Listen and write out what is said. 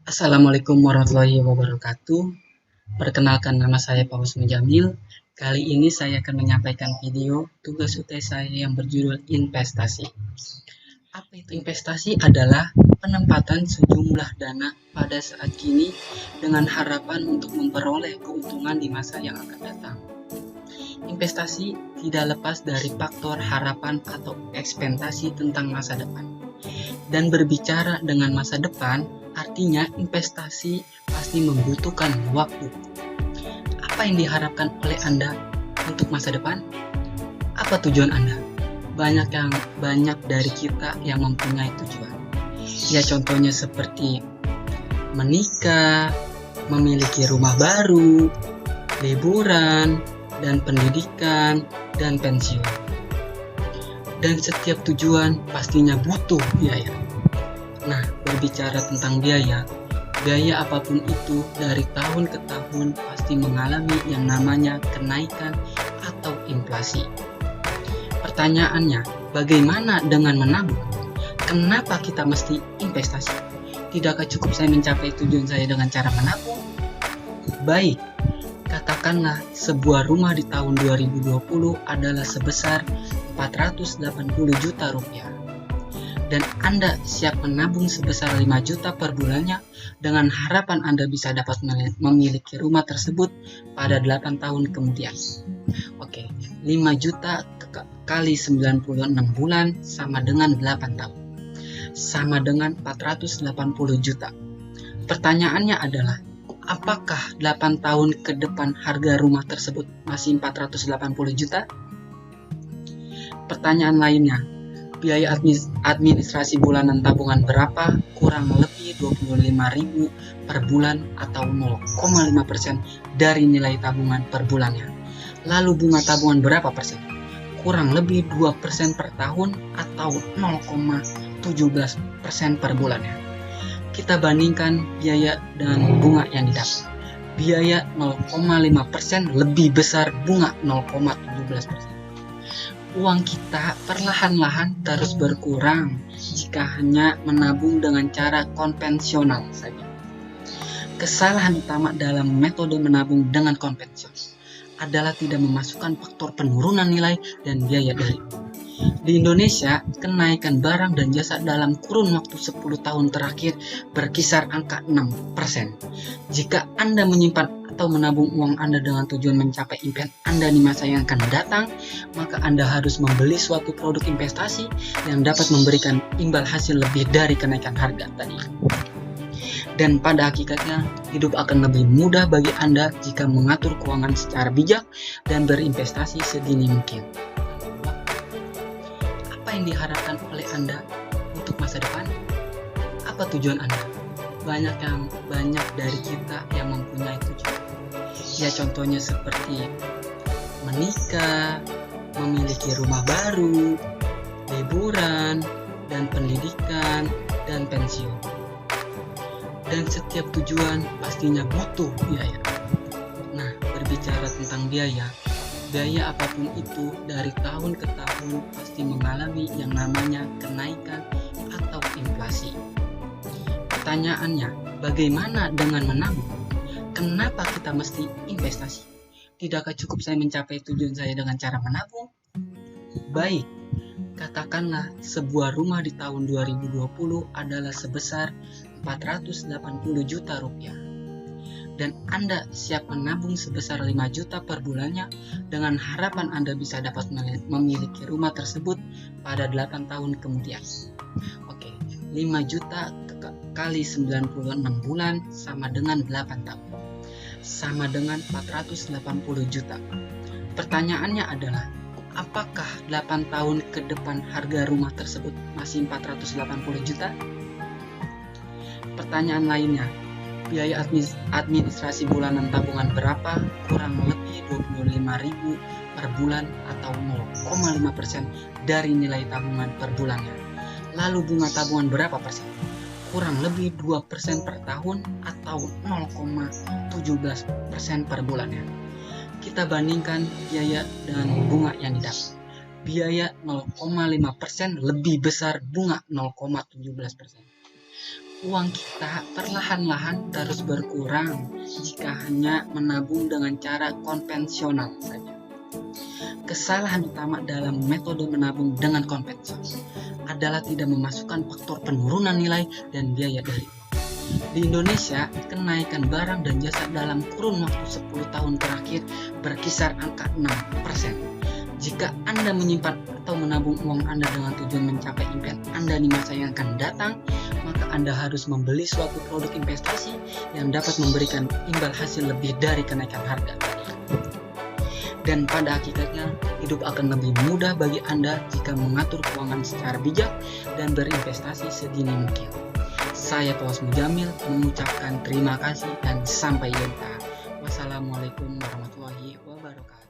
Assalamualaikum warahmatullahi wabarakatuh. Perkenalkan, nama saya Paulus Mujamil. Kali ini saya akan menyampaikan video tugas UTS saya yang berjudul investasi. Apa itu investasi? Adalah penempatan sejumlah dana pada saat kini dengan harapan untuk memperoleh keuntungan di masa yang akan datang. Investasi tidak lepas dari faktor harapan atau ekspektasi tentang masa depan. Dan berbicara dengan masa depan, artinya investasi pasti membutuhkan waktu. Apa yang diharapkan oleh Anda untuk masa depan? Apa tujuan Anda? Banyak dari kita yang mempunyai tujuan. Ya, contohnya seperti menikah, memiliki rumah baru, liburan, dan pendidikan, dan pensiun. Dan setiap tujuan pastinya butuh biaya. Nah, berbicara tentang biaya apapun itu dari tahun ke tahun pasti mengalami yang namanya kenaikan atau inflasi. Pertanyaannya, bagaimana dengan menabung? Kenapa kita mesti investasi? Tidakkah cukup saya mencapai tujuan saya dengan cara menabung? Baik, katakanlah sebuah rumah di tahun 2020 adalah sebesar 480 juta rupiah. Dan Anda siap menabung sebesar 5 juta per bulannya dengan harapan Anda bisa dapat memiliki rumah tersebut pada 8 tahun kemudian. Oke, 5 juta kali 96 bulan sama dengan 8 tahun. Sama dengan 480 juta. Pertanyaannya adalah, apakah 8 tahun ke depan harga rumah tersebut masih 480 juta? Pertanyaan lainnya, biaya administrasi bulanan tabungan berapa? Kurang lebih 25.000 per bulan atau 0,5% dari nilai tabungan per bulannya. Lalu bunga tabungan berapa persen? Kurang lebih 2% per tahun atau 0,17% per bulannya. Kita bandingkan biaya dan bunga yang didapat. Biaya 0,5% lebih besar bunga 0,17%. Uang kita perlahan-lahan terus berkurang jika hanya menabung dengan cara konvensional saja. Kesalahan utama dalam metode menabung dengan konvensional adalah tidak memasukkan faktor penurunan nilai dan biaya dari. Di Indonesia, kenaikan barang dan jasa dalam kurun waktu 10 tahun terakhir berkisar angka 6%. Jika Anda menyimpan atau menabung uang Anda dengan tujuan mencapai impian Anda di masa yang akan datang, maka Anda harus membeli suatu produk investasi yang dapat memberikan imbal hasil lebih dari kenaikan harga tadi. Dan pada hakikatnya, hidup akan lebih mudah bagi Anda jika mengatur keuangan secara bijak dan berinvestasi sedini mungkin. Apa yang diharapkan oleh Anda untuk masa depan? Apa tujuan Anda? Banyak dari kita yang mempunyai tujuan. Ya, contohnya seperti menikah, memiliki rumah baru, liburan, dan pendidikan, dan pensiun. Dan setiap tujuan pastinya butuh biaya. Nah, berbicara tentang biaya apapun itu dari tahun ke tahun pasti mengalami yang namanya kenaikan atau inflasi. Pertanyaannya, bagaimana dengan menabung? Kenapa kita mesti investasi? Tidakkah cukup saya mencapai tujuan saya dengan cara menabung? Baik, katakanlah sebuah rumah di tahun 2020 adalah sebesar 480 juta rupiah. Dan Anda siap menabung sebesar 5 juta per bulannya dengan harapan Anda bisa dapat memiliki rumah tersebut pada 8 tahun kemudian. Oke, 5 juta kali 96 bulan sama dengan 8 tahun. Sama dengan 480 juta. Pertanyaannya adalah, apakah 8 tahun ke depan harga rumah tersebut masih 480 juta? Pertanyaan lainnya, biaya administrasi bulanan tabungan berapa? Kurang lebih 25.000 per bulan atau 0,5% dari nilai tabungan per bulannya. Lalu bunga tabungan berapa persen? Kurang lebih 2% per tahun atau 0,17% per bulannya. Kita bandingkan biaya dan bunga yang didapat. biaya 0,5% lebih besar bunga 0,17%. Uang kita perlahan-lahan terus berkurang jika hanya menabung dengan cara konvensional saja. Kesalahan utama dalam metode menabung dengan konvensional adalah tidak memasukkan faktor penurunan nilai dan biaya dari uang. Di Indonesia, kenaikan barang dan jasa dalam kurun waktu 10 tahun terakhir berkisar angka 6%. Jika Anda menyimpan atau menabung uang Anda dengan tujuan mencapai impian Anda di masa yang akan datang, maka Anda harus membeli suatu produk investasi yang dapat memberikan imbal hasil lebih dari kenaikan harga. Dan pada hakikatnya, hidup akan lebih mudah bagi Anda jika mengatur keuangan secara bijak dan berinvestasi sedini mungkin. Saya Paus Mujamil mengucapkan terima kasih dan sampai jumpa. Wassalamualaikum warahmatullahi wabarakatuh.